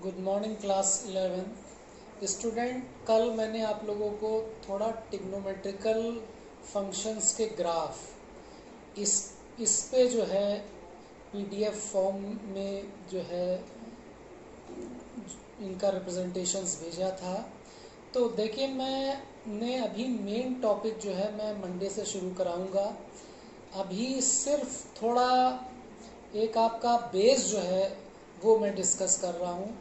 Good morning class 11 student. कल मैंने आप लोगों को थोड़ा टिग्नोमेट्रिकल फंक्शंस के ग्राफ इस पे जो है पीडीएफ फॉर्म में जो है इनका रिप्रेजेंटेशंस भेजा था। तो देखिए, मैंने अभी मेन टॉपिक जो है मैं मंडे से शुरू कराऊंगा। अभी सिर्फ थोड़ा एक आपका बेस जो है वो मैं डिस्कस कर रहा हूँ,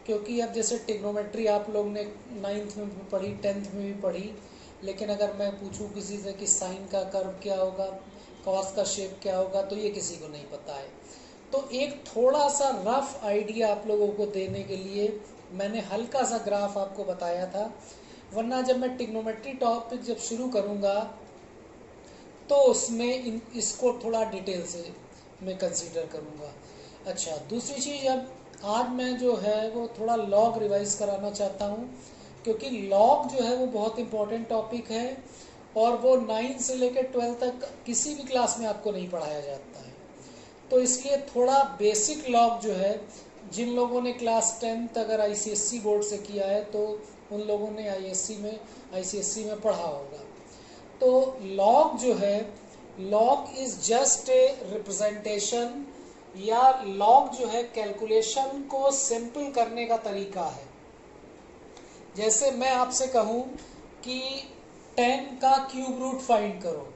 क्योंकि अब जैसे टिग्नोमेट्री आप लोग ने 9th में भी पढ़ी, 10th में भी पढ़ी, लेकिन अगर मैं पूछूं किसी से कि साइन का कर्व क्या होगा, कॉस का शेप क्या होगा, तो ये किसी को नहीं पता है। तो एक थोड़ा सा रफ आइडिया आप लोगों को देने के लिए मैंने हल्का सा ग्राफ आपको बताया था, वरना जब मैं टिग्नोमेट्री टॉपिक जब शुरू करूँगा तो उसमें इसको थोड़ा डिटेल से मैं कंसीडर करूँगा। अच्छा, दूसरी चीज़, अब आज मैं जो है वो थोड़ा लॉग रिवाइज कराना चाहता हूँ, क्योंकि लॉग जो है वो बहुत इम्पोर्टेंट टॉपिक है और वो 9 से लेकर 12 तक किसी भी क्लास में आपको नहीं पढ़ाया जाता है। तो इसलिए थोड़ा बेसिक लॉग जो है, जिन लोगों ने क्लास 10 अगर आईसीएससी बोर्ड से किया है तो उन लोगों ने आईसीएससी में पढ़ा होगा। तो लॉग जो है, log is just a representation, या लॉग जो है कैलकुलेशन को सिंपल करने का तरीका है। जैसे मैं आपसे कहूं कि 10 का क्यूब रूट फाइंड करो,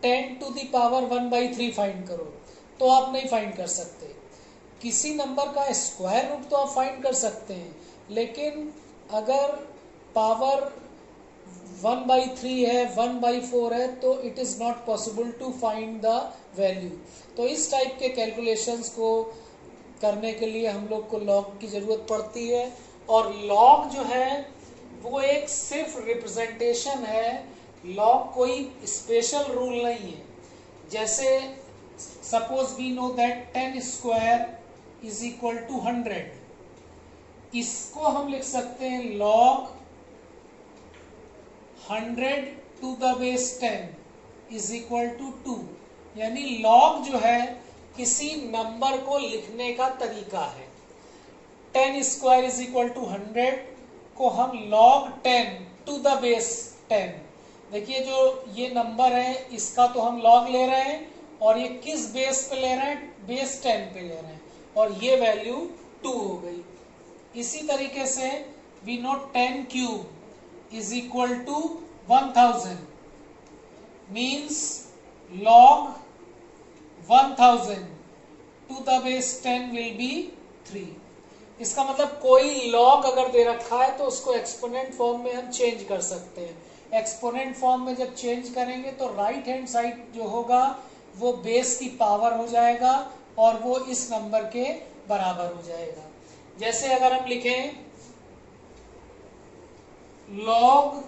10 टू द पावर 1/3 फाइंड करो, तो आप नहीं फाइंड कर सकते। किसी नंबर का स्क्वायर रूट तो आप फाइंड कर सकते हैं, लेकिन अगर पावर 1/3 है, 1/4 है, तो it is not possible to find the value. तो इस टाइप के कैलकुलेशंस को करने के लिए हम लोग को लॉग की ज़रूरत पड़ती है। और लॉग जो है वो एक सिर्फ रिप्रेजेंटेशन है, लॉग कोई स्पेशल रूल नहीं है। जैसे suppose we know that 10 square is equal to 100, इसको हम लिख सकते हैं log 100 to the base 10 is equal to 2। यानी लॉग जो है किसी नंबर को लिखने का तरीका है। 10 स्क्वायर इज इक्वल टू 100 को हम लॉग 10 टू द बेस 10, देखिए जो ये नंबर है इसका तो हम लॉग ले रहे हैं, और ये किस बेस पे ले रहे हैं, बेस 10 पे ले रहे हैं, और ये वैल्यू 2 हो गई। इसी तरीके से we know 10 cube is equal to 1000, means log 1000 to the base 10 will be 3। इसका मतलब कोई लॉग अगर दे रखा है तो उसको एक्सपोनेंट फॉर्म में हम चेंज कर सकते हैं। एक्सपोनेंट फॉर्म में जब चेंज करेंगे तो राइट हैंड साइड जो होगा वो बेस की पावर हो जाएगा और वो इस नंबर के बराबर हो जाएगा। जैसे अगर हम लिखें log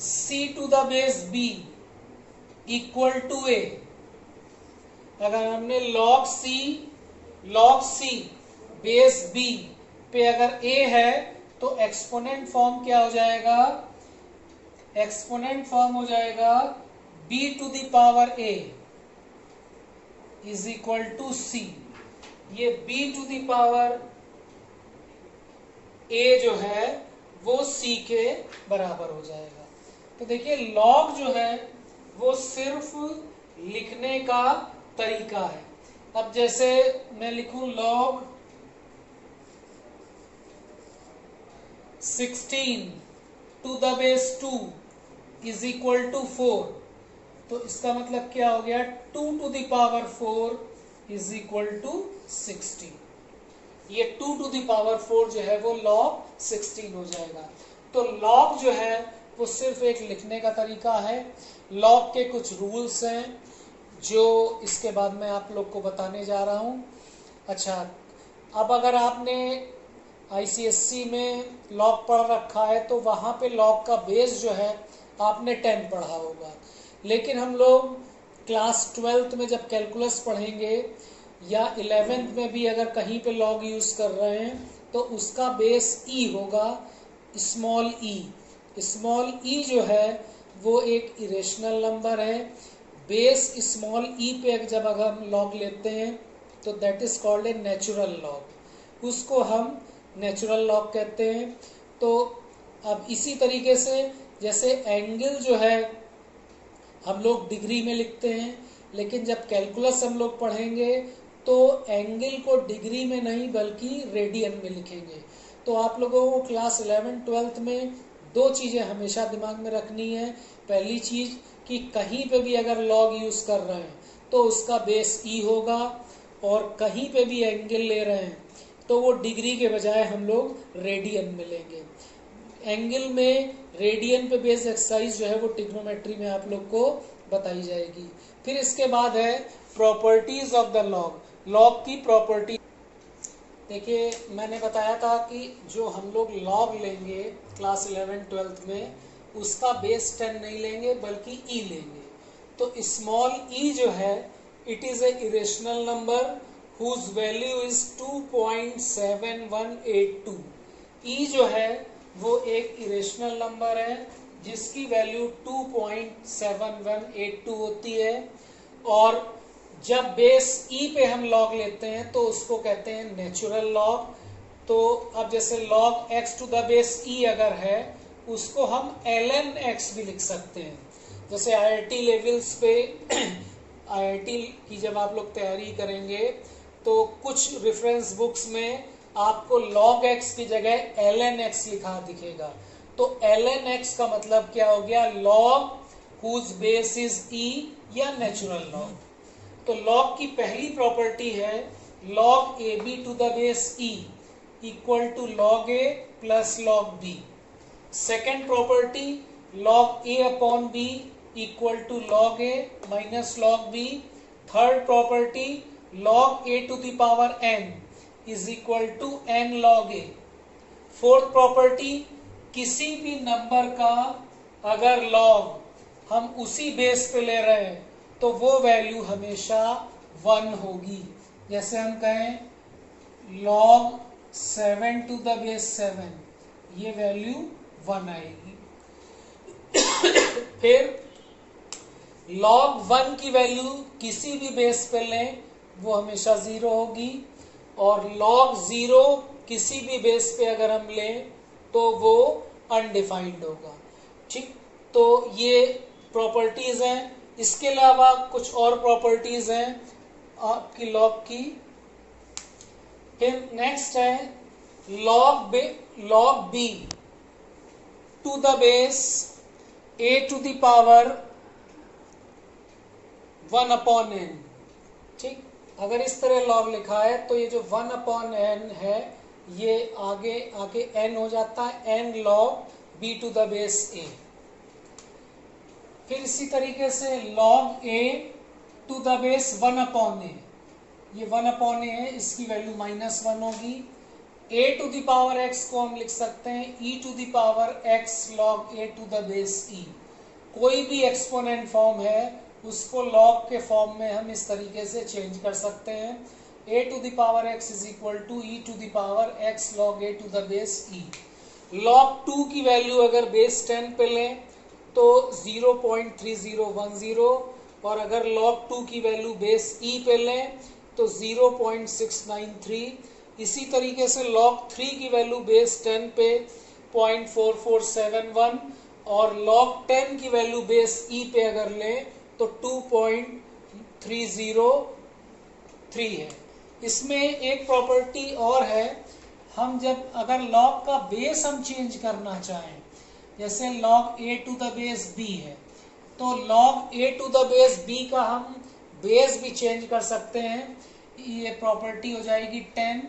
c to the base b equal to a, अगर हमने log c बेस b पे अगर a है तो एक्सपोनेंट फॉर्म क्या हो जाएगा, एक्सपोनेंट फॉर्म हो जाएगा b to the power a is equal to c। ये b to the power a जो है वो c के बराबर हो जाएगा। तो देखिए लॉग जो है वो सिर्फ लिखने का तरीका है। अब जैसे मैं लिखूं log 16 to the base 2 is equal to 4, तो इसका मतलब क्या हो गया, 2 to the power 4 is equal to 16। ये 2 टू द पावर 4 जो है वो log 16 हो जाएगा। तो log जो है वो सिर्फ एक लिखने का तरीका है। लॉग के कुछ रूल्स हैं जो इसके बाद मैं आप लोग को बताने जा रहा हूँ। अच्छा, अब अगर आपने आईसीएससी में लॉग पढ़ रखा है तो वहाँ पे लॉग का बेस जो है आपने 10 पढ़ा होगा, लेकिन हम लोग क्लास 12th में जब कैलकुलस पढ़ेंगे या 11th में भी अगर कहीं पे लॉग यूज़ कर रहे हैं तो उसका बेस ई होगा, स्मॉल ई। स्मॉल ई जो है वो एक इरेशनल नंबर है। बेस स्मॉल ई पे जब अगर हम लॉग लेते हैं तो that is called a natural log. उसको हम नेचुरल लॉग कहते हैं। तो अब इसी तरीके से जैसे एंगल जो है हम लोग डिग्री में लिखते हैं, लेकिन जब कैलकुलस हम लोग पढ़ेंगे तो एंगल को डिग्री में नहीं बल्कि रेडियन में लिखेंगे। तो आप लोगों को क्लास 11-12 में दो चीज़ें हमेशा दिमाग में रखनी है। पहली चीज़ कि कहीं पे भी अगर लॉग यूज़ कर रहे हैं तो उसका बेस ई होगा, और कहीं पे भी एंगल ले रहे हैं तो वो डिग्री के बजाय हम लोग रेडियन में लेंगे। एंगल में रेडियन पे बेस्ड एक्सरसाइज जो है वो ट्रिग्नोमेट्री में आप लोग को बताई जाएगी। फिर इसके बाद है properties of the log, log की प्रॉपर्टी। देखिए मैंने बताया था कि जो हम लोग लॉग लेंगे क्लास 11-12 में उसका बेस 10 नहीं लेंगे बल्कि ई लेंगे। तो स्मॉल ई जो है it is a irrational number whose value is 2.7182। E जो है वो एक इरेशनल नंबर है जिसकी वैल्यू 2.7182 होती है, और जब बेस ई पे हम लॉग लेते हैं तो उसको कहते हैं नेचुरल लॉग। तो अब जैसे log x to the base e अगर है उसको हम ln x भी लिख सकते हैं। जैसे IIT लेवल्स पे IIT की जब आप लोग तैयारी करेंगे तो कुछ रेफरेंस बुक्स में आपको log x की जगह ln x लिखा दिखेगा। तो ln x का मतलब क्या हो गया, log whose base is e या नेचुरल लॉग। तो log की पहली प्रॉपर्टी है log ab to the base e equal to log a plus log b। Second property log a upon b equal to log a minus log b। Third property log a to the power n is equal to n log a। Fourth property किसी भी number का अगर log हम उसी base पे ले रहे हैं तो वो वैल्यू हमेशा 1 होगी। जैसे हम कहें log 7 टू द बेस 7, ये वैल्यू 1 आएगी। फिर log 1 की वैल्यू किसी भी बेस पे लें वो हमेशा 0 होगी, और log 0 किसी भी बेस पे अगर हम लें तो वो अनडिफाइंड होगा। ठीक, तो ये प्रॉपर्टीज हैं। इसके अलावा कुछ और प्रॉपर्टीज हैं आपकी लॉग की। फिर नेक्स्ट है log b to the base a to the power 1 upon n। ठीक, अगर इस तरह log लिखा है तो ये जो 1 अपॉन n है ये आगे आके n हो जाता है, n log b to the base a। फिर इसी तरीके से log a to the base 1 upon a, ये 1 अपॉन a है, इसकी वैल्यू -1 होगी। a to the power x को हम लिख सकते हैं e to the power x log a to the base e। कोई भी एक्सपोनेंट फॉर्म है उसको log के फॉर्म में हम इस तरीके से चेंज कर सकते हैं, a to the power x is equal to e to the power x log a to the base e। log 2 की वैल्यू अगर बेस 10 पे लें तो 0.3010, और अगर log 2 की वैल्यू बेस e पे लें तो 0.693। इसी तरीके से log 3 की वैल्यू बेस 10 पे 0.4471, और log 10 की वैल्यू बेस e पे अगर लें तो 2.303 है। इसमें एक प्रॉपर्टी और है, हम जब अगर log का बेस हम चेंज करना चाहें, जैसे log a to the base b है तो log a to the base b का हम बेस भी चेंज कर सकते हैं, ये प्रॉपर्टी हो जाएगी 10।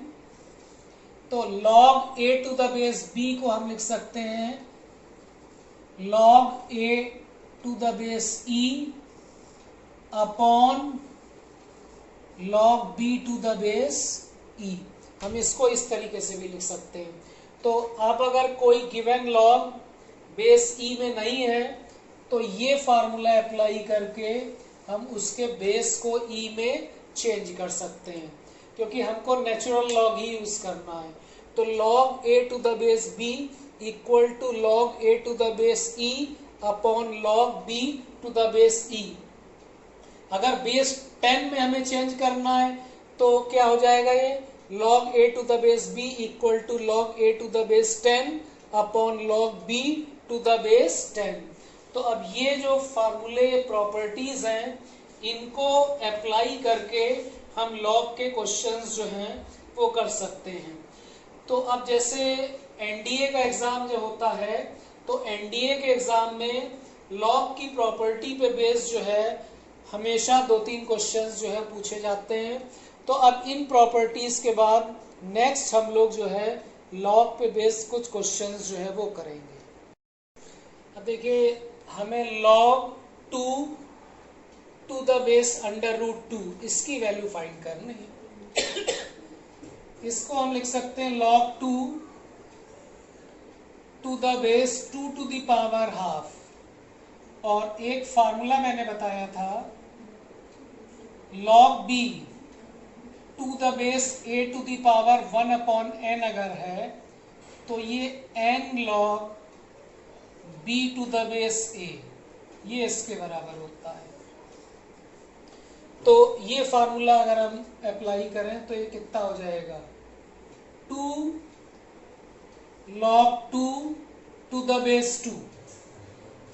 तो log a to the base b को हम लिख सकते हैं log a to the base e upon log b to the base e। हम इसको इस तरीके से भी लिख सकते हैं। तो आप अगर कोई गिवन log बेस e में नहीं है तो ये फार्मूला अप्लाई करके हम उसके बेस को e में चेंज कर सकते हैं, क्योंकि हमको नेचुरल लॉग ही यूज करना है। तो log a to the base b equal to log a to the base e upon log b to the base e। अगर बेस 10 में हमें चेंज करना है तो क्या हो जाएगा, ये log a to the base b equal to log a to the base 10 upon log b to the base 10। तो अब ये जो फार्मूले प्रॉपर्टीज हैं इनको अप्लाई करके हम log के क्वेश्चंस जो हैं वो कर सकते हैं। तो अब जैसे एनडीए का एग्जाम जो होता है तो एनडीए के एग्जाम में log की प्रॉपर्टी पे बेस जो है हमेशा 2-3 क्वेश्चंस जो है पूछे जाते हैं। तो अब इन प्रॉपर्टीज के बाद नेक्स्ट हम लोग जो है log पे बेस कुछ क्वेश्चंस जो है वो करेंगे। अब देखिए हमें log 2 to the base under root 2 इसकी वैल्यू फाइंड करनी है। इसको हम लिख सकते हैं log 2 to the base 2 to the power half, और एक फार्मूला मैंने बताया था log b to the base a to the power 1 upon n अगर है तो ये n log b to the base a ये इसके बराबर होता है। तो ये फार्मूला अगर हम अप्लाई करें तो ये कितना हो जाएगा 2 log 2 टू द बेस 2।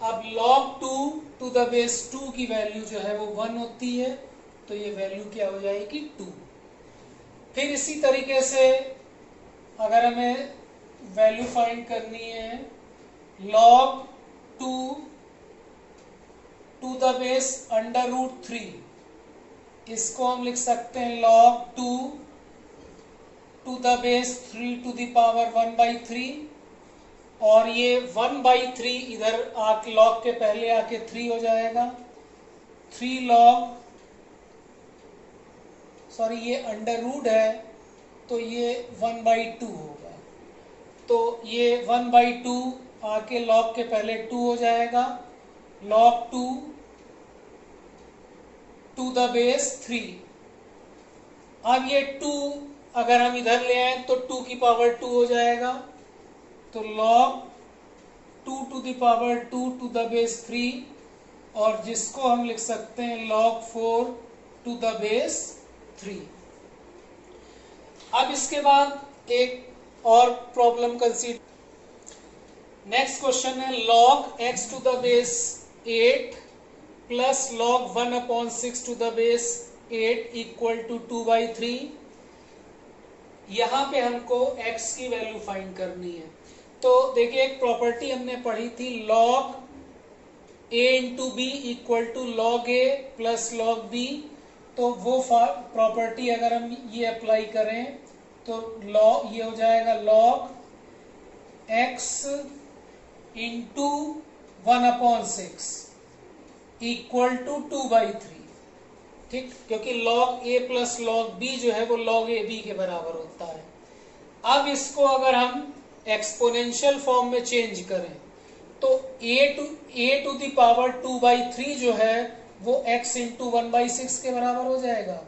अब log 2 टू द बेस 2 की वैल्यू जो है वो 1 होती है, तो ये वैल्यू क्या हो जाएगी 2। फिर इसी तरीके से अगर हमें वैल्यू फाइंड करनी है log 2 to the base under root 3, इसको हम लिख सकते हैं log 2 to the base 3 to the power 1/3, और ये 1/3 इधर आके log के पहले आके 3 हो जाएगा। 3 log सॉरी ये अंडर रूट है तो ये 1/2 होगा, तो ये 1/2 आके log के पहले 2 हो जाएगा। log 2 to the base 3। अब ये 2 अगर हम इधर ले आए तो 2 की पावर 2 हो जाएगा, तो log 2 to the power 2 to the base 3, और जिसको हम लिख सकते हैं log 4 टू द बेस 3। अब इसके बाद एक और प्रॉब्लम कंसीडर। नेक्स्ट क्वेश्चन है log x to the base 8 plus log 1 upon 6 to the base 8 equal to 2/3। यहां पे हमको x की वैल्यू फाइंड करनी है। तो देखिए एक प्रॉपर्टी हमने पढ़ी थी log a into b equal to log a plus log b। तो वो प्रॉपर्टी अगर हम ये अप्लाई करें तो log ये हो जाएगा log x into 1/6 equal to 2/3। ठीक, क्योंकि log a plus log b जो है वो log a b के बराबर होता है। अब इसको अगर हम एक्सपोनेंशियल फॉर्म में चेंज करें तो a टू द पावर 2/3 जो है वो x इंटू 1/6 के बराबर हो जाएगा,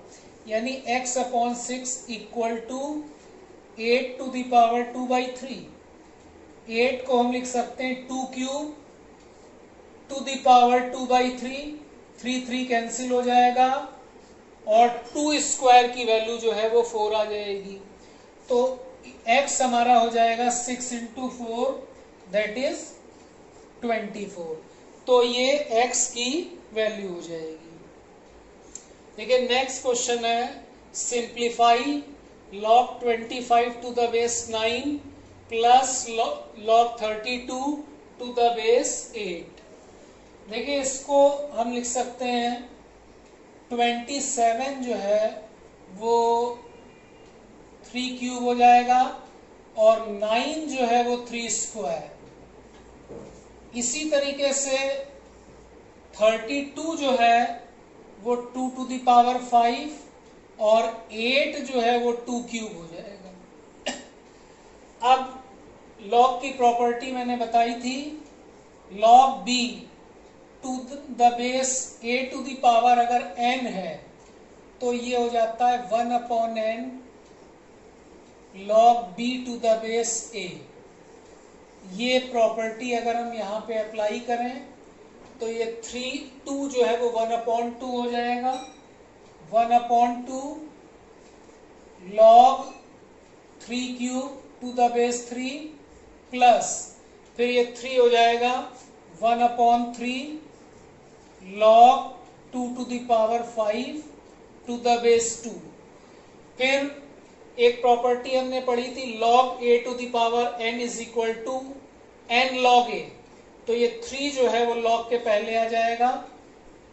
यानी x upon 6 equal to 8 to the power 2/3। 8 को हम लिख सकते हैं 2 cube to the power 2/3, 3 cancel हो जाएगा, और 2 स्क्वायर की वैल्यू जो है वो 4 आ जाएगी। तो x हमारा हो जाएगा 6 इंटू 4 दैट इज 24। तो ये x की वैल्यू हो जाएगी। देखिए नेक्स्ट क्वेश्चन है simplify log 25 to the base 9 plus log 32 to the base 8। देखिए इसको हम लिख सकते हैं 27 जो है वो 3 क्यूब हो जाएगा, और 9 जो है वो 3 स्क्वायर। इसी तरीके से 32 जो है वो 2 टू द पावर 5, और 8 जो है वो 2 क्यूब हो जाएगा। अब log की प्रॉपर्टी मैंने बताई थी log b to the base a to the power अगर n है तो ये हो जाता है 1/n log b to the base a। ये प्रॉपर्टी अगर हम यहाँ पे अप्लाई करें तो ये 2 जो है वो 1/2 हो जाएगा। 1/2 log 3 cube to the base 3 plus फिर ये 3 हो जाएगा 1/3 log 2 to the power 5 to the base 2। फिर एक प्रॉपर्टी हमने पढ़ी थी log a to the power n is equal to n log a। तो ये 3 जो है वो log के पहले आ जाएगा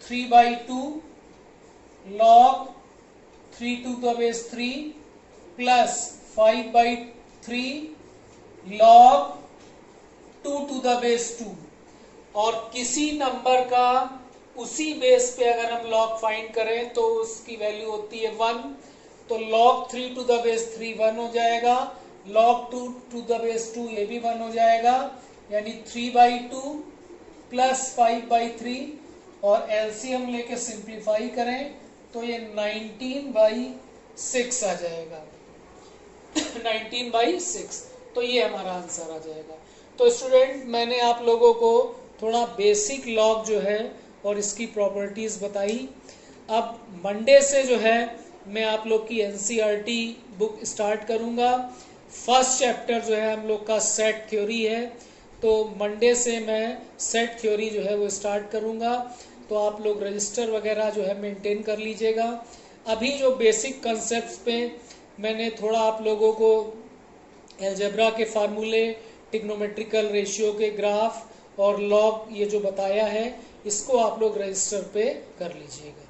3/2 log 3 to the base 3 plus 5/3 log 2 to the base 2। और किसी नंबर का उसी बेस पे अगर हम log फाइंड करें तो उसकी वैल्यू होती है 1। तो log 3 टू द बेस 3 1 हो जाएगा, log 2 टू द बेस 2 ये भी 1 हो जाएगा, यानी 3/2 प्लस 5/3 और एलसीएम लेके सिंप्लीफाई करें तो ये 19/6 आ जाएगा 19/6। तो ये हमारा आंसर आ जाएगा। तो स्टूडेंट मैंने आप लोगों को थोड़ा बेसिक लॉग जो है और इसकी प्रॉपर्टीज बताई। अब मंडे से जो है मैं आप लोग की एनसीईआरटी बुक स्टार्ट करूंगा। फर्स्ट चैप्टर जो है हम लोग का सेट थ्योरी है, तो मंडे से मैं सेट थ्योरी जो है वो स्टार्ट करूंगा। तो आप लोग रजिस्टर वगैरह जो है मेंटेन कर लीजिएगा। अभी जो बेसिक कंसेप्ट्स पे मैंने थोड़ा आप लोगों को अलजेब्रा के फार्मूले, ट्रिग्नोमेट्रिकल रेशियो के ग्राफ और लॉग ये जो बताया है, इसको आप लोग रजिस्टर पे कर लीजिएगा।